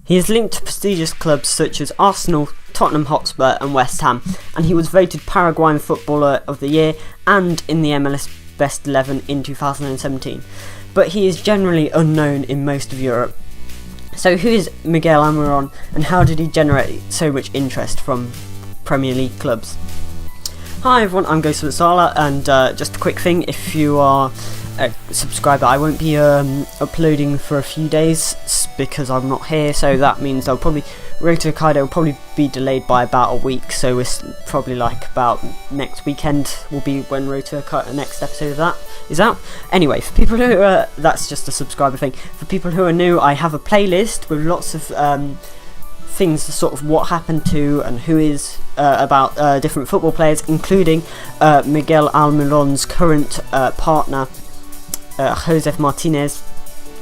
He is linked to prestigious clubs such as Arsenal, Tottenham Hotspur and West Ham, and he was voted Paraguayan Footballer of the Year and in the MLS Best 11 in 2017. But he is generally unknown in most of Europe. So who is Miguel Almirón and how did he generate so much interest from Premier League clubs? Hi everyone, I'm Ghost of the Sala, and just a quick thing, if you are a subscriber, I won't be uploading for a few days because I'm not here, so that means Road To Hokkaido will probably be delayed by about a week, so it's probably like about next weekend will be when Road To Hokkaido, the next episode of that is out. Anyway, for people who that's just a subscriber thing. For people who are new, I have a playlist with lots of things, sort of what happened to and who is about different football players, including Miguel Almirón's current partner, Josef Martinez,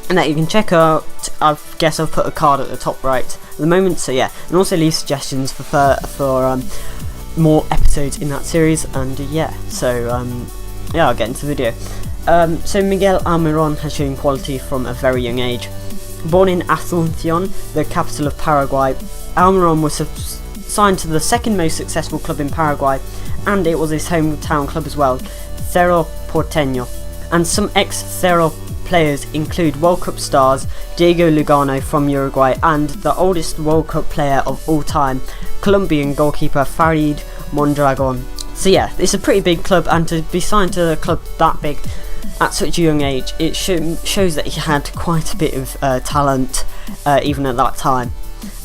and that you can check out. I guess I've put a card at the top right at the moment, so yeah, and also leave suggestions for more episodes in that series, and yeah, so yeah, I'll get into the video. So Miguel Almirón has shown quality from a very young age. Born in Asunción, the capital of Paraguay, Almirón was signed to the second most successful club in Paraguay, and it was his hometown club as well, Cerro Porteño. And some ex-Cerro players include World Cup stars Diego Lugano from Uruguay and the oldest World Cup player of all time, Colombian goalkeeper Farid Mondragon. So yeah, it's a pretty big club, and to be signed to a club that big at such a young age, it shows that he had quite a bit of talent even at that time.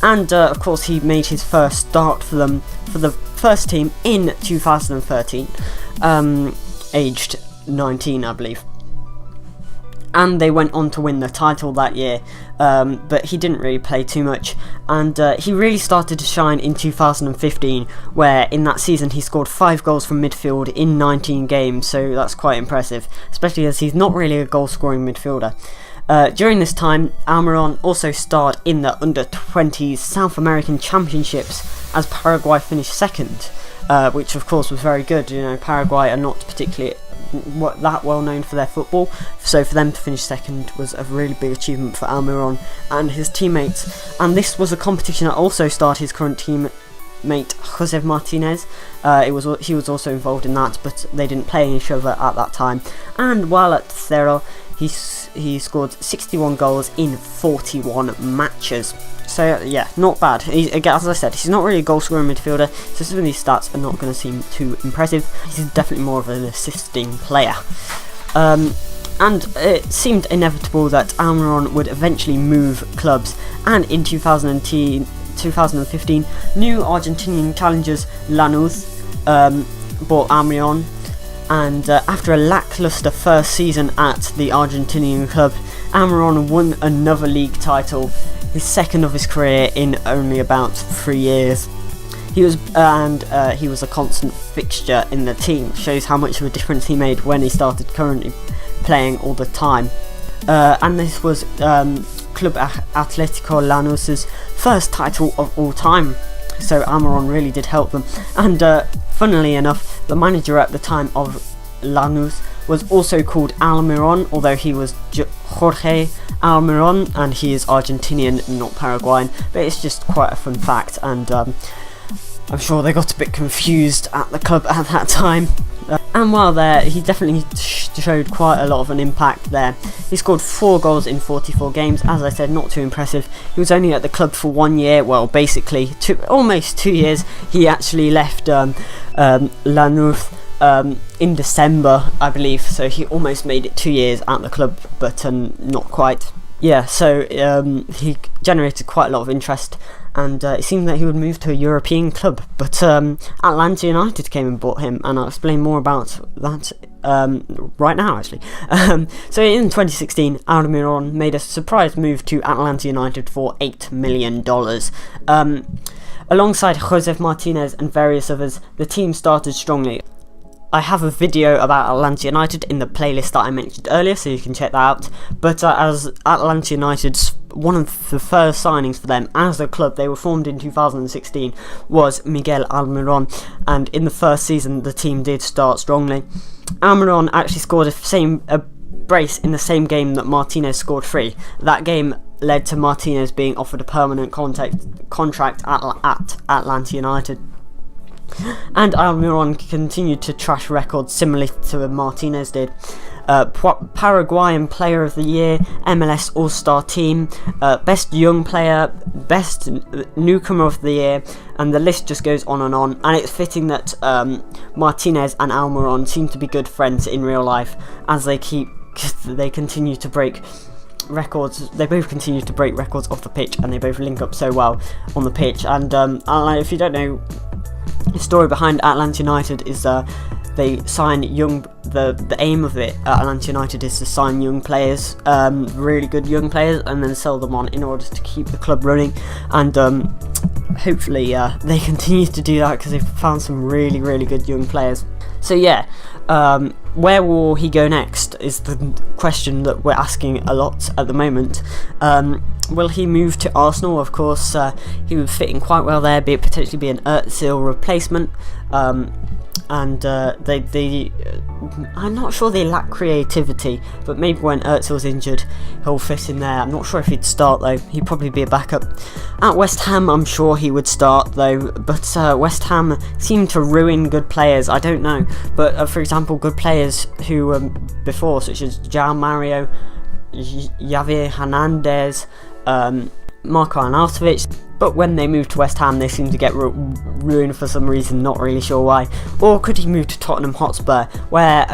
And of course he made his first start for them for the first team in 2013, aged 19 I believe, and they went on to win the title that year, but he didn't really play too much, and he really started to shine in 2015, where in that season he scored 5 goals from midfield in 19 games, so that's quite impressive, especially as he's not really a goal scoring midfielder. During this time, Almirón also starred in the Under-20s South American Championships as Paraguay finished second, which of course was very good. You know, Paraguay are not particularly that well known for their football, so for them to finish second was a really big achievement for Almirón and his teammates. And this was a competition that also starred his current teammate Josef Martinez. He was also involved in that, but they didn't play each other at that time. And while at Cerro, he scored 61 goals in 41 matches. So yeah, not bad. Again, as I said, he's not really a goal scoring midfielder, so some of these stats are not going to seem too impressive. He's definitely more of an assisting player. And it seemed inevitable that Almirón would eventually move clubs, and in 2015, new Argentinian challengers Lanús bought Almirón, and after a lackluster first season at the Argentinian club, Almirón won another league title, his second of his career in only about 3 years. He was a constant fixture in the team. Shows how much of a difference he made when he started currently playing all the time. And this was Club Atlético Lanús's first title of all time. So Almirón really did help them. And funnily enough, the manager at the time of Lanús was also called Almirón, although he was Jorge Almirón, and he is Argentinian, not Paraguayan. But it's just quite a fun fact, and I'm sure they got a bit confused at the club at that time. And while there, he definitely showed quite a lot of an impact there. He scored 4 goals in 44 games, as I said, not too impressive. He was only at the club for 1 year, well, basically almost 2 years. He actually left Lanús in December, I believe, so he almost made it 2 years at the club, but not quite. Yeah, so he generated quite a lot of interest, and it seemed that he would move to a European club, but Atlanta United came and bought him, and I'll explain more about that right now, actually. So in 2016, Almirón made a surprise move to Atlanta United for $8 million. Alongside Josef Martinez and various others, the team started strongly. I have a video about Atlanta United in the playlist that I mentioned earlier, so you can check that out. But as Atlanta United's one of the first signings for them as a club, they were formed in 2016, was Miguel Almirón, and in the first season the team did start strongly. Almirón actually scored a brace in the same game that Martinez scored 3. That game, led to Martinez being offered a permanent contract at Atlanta United. And Almirón continued to trash records similarly to Martinez did. Paraguayan Player of the Year, MLS All-Star Team, Best Young Player, Best Newcomer of the Year, and the list just goes on. And it's fitting that Martinez and Almirón seem to be good friends in real life, as they continue to break records. They both continue to break records off the pitch, and they both link up so well on the pitch. And if you don't know, the story behind Atlanta United is they sign the aim of it at Atlanta United is to sign young players, really good young players, and then sell them on in order to keep the club running. And hopefully they continue to do that, because they've found some really, really good young players. So yeah, where will he go next is the question that we're asking a lot at the moment. Will he move to Arsenal? Of course, he would fit in quite well there, potentially be an Özil replacement. I'm not sure they lack creativity, but maybe when Özil's injured, he'll fit in there. I'm not sure if he'd start though. He'd probably be a backup. At West Ham, I'm sure he would start though, but West Ham seem to ruin good players. I don't know, but for example, good players who before, such as João Mario, Javier Hernandez, Marko Arnautovic, but when they move to West Ham, they seem to get ruined for some reason, not really sure why. Or could he move to Tottenham Hotspur, where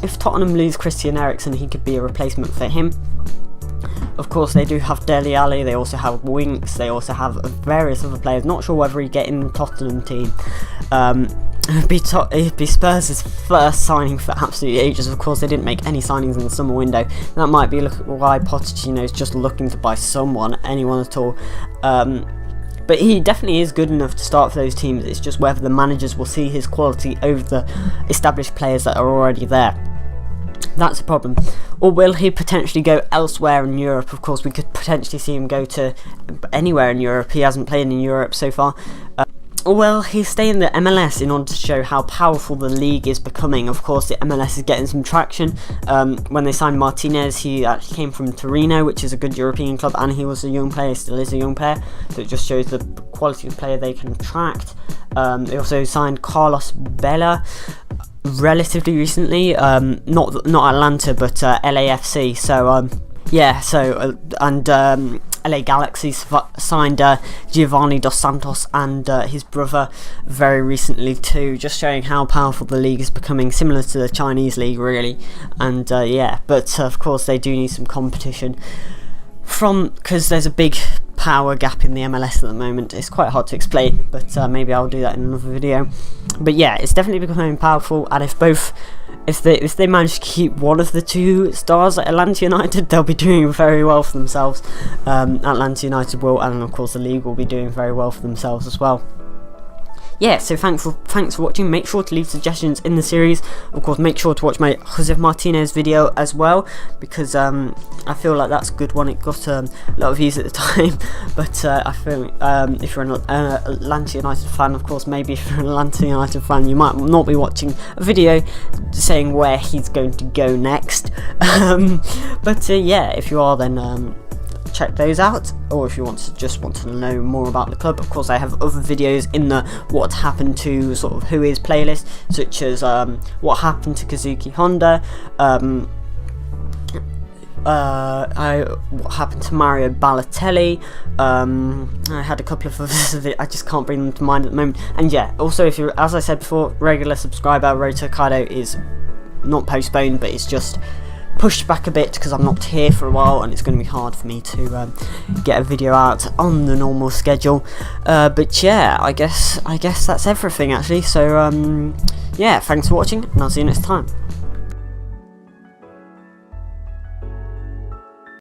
if Tottenham lose Christian Eriksen, he could be a replacement for him. Of course, they do have Dele Alli, they also have Winks, they also have various other players. Not sure whether he'd get in the Tottenham team. It'd be Spurs' first signing for absolutely ages. Of course, they didn't make any signings in the summer window. That might be why Pochettino is just looking to buy anyone at all. But he definitely is good enough to start for those teams. It's just whether the managers will see his quality over the established players that are already there. That's a problem. Or will he potentially go elsewhere in Europe? Of course, we could potentially see him go to anywhere in Europe. He hasn't played in Europe so far. Or will he stay in the MLS in order to show how powerful the league is becoming? Of course, the MLS is getting some traction. When they signed Martinez, he actually came from Torino, which is a good European club, and he was a young player, still is a young player. So it just shows the quality of player they can attract. They also signed Carlos Bela relatively recently, not Atlanta, but LAFC. So LA Galaxy signed Giovanni Dos Santos and his brother very recently too, just showing how powerful the league is becoming, similar to the Chinese league really. And but of course they do need some competition because there's a big power gap in the MLS at the moment. It's quite hard to explain, but maybe I'll do that in another video. But yeah, it's definitely becoming powerful, and if they manage to keep one of the two stars at Atlanta United, they'll be doing very well for themselves. Atlanta United will, and of course the league will be doing very well for themselves as well. Yeah, so thanks for watching. Make sure to leave suggestions in the series. Of course, make sure to watch my Jose Martinez video as well, because I feel like that's a good one. It got a lot of views at the time, but I feel if you're an Atlanta United fan, of course, maybe if you're an Atlanta United fan, you might not be watching a video saying where he's going to go next. But yeah, if you are, then check those out. Or if you want to know more about the club, of course I have other videos in the what happened to sort of who is playlist, such as what happened to Kazuki Honda, what happened to Mario Balotelli. I had a couple of others, I just can't bring them to mind at the moment. And yeah, also if you're, as I said before, regular subscriber, Road To Hokkaido is not postponed, but it's just pushed back a bit because I'm not here for a while, and it's going to be hard for me to get a video out on the normal schedule. But yeah, I guess that's everything actually. So yeah, thanks for watching, and I'll see you next time.